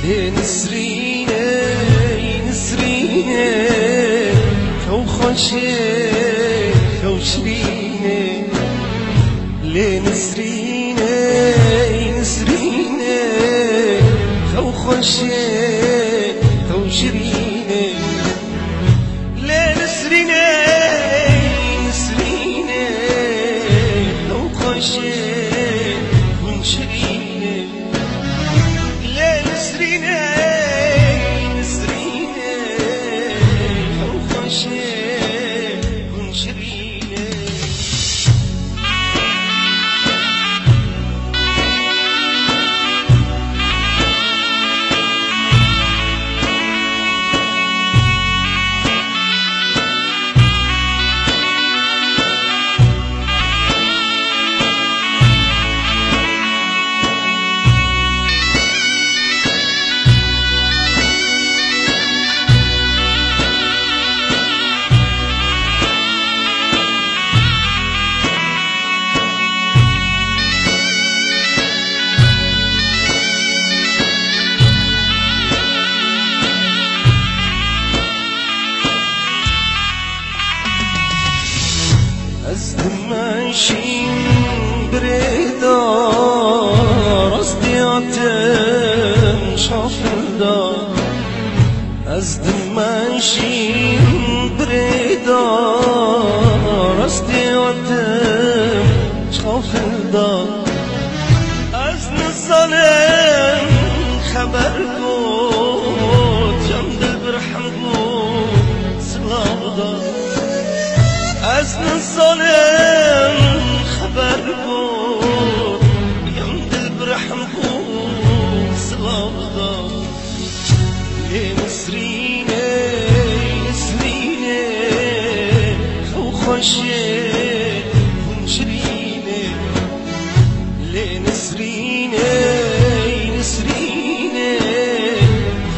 نسرينه نسرينه خو خوشه خو شرينه لنسرينه نسرينه خو خوشه خو شرينه لنسرينه نسرينه خو خوشه ماشين بريدا رصدي عتم شاف الدار أزدم ماشين بريدا رصدي عتم شاف الدار أزن الظلم خبر قوت جمد البرحم قوت سلام دار أزن الظلم خبر بود يمد البرحم بود سلابدا لنسرينه نسرينه خو خوشه خنشرينه لنسرينه نسرينه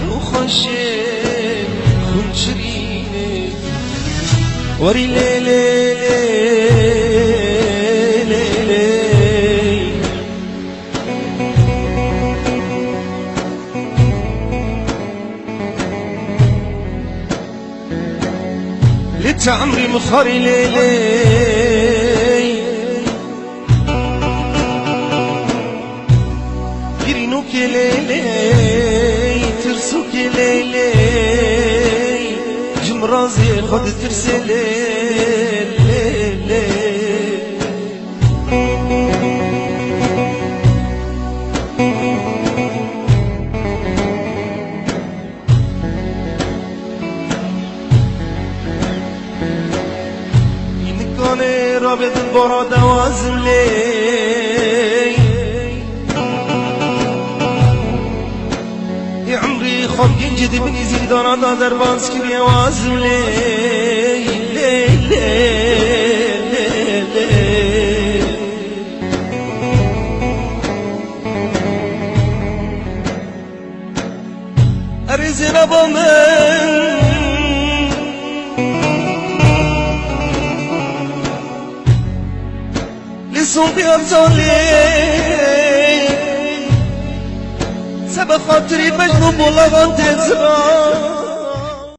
خو خوشه خنشرينه وري ليلي عمري مخاري ليلي يرينوك ليلي ترسوك ليلي جمرازي خد ترسلي ليلي رابط البرا دوازم لي يا عمري خب ينجد بني زيدان انا دربانس كري وازم لي لي لي لي ارزنا بمن صوتي أبصالي سبب خاطري مجنون والله غنت الزمان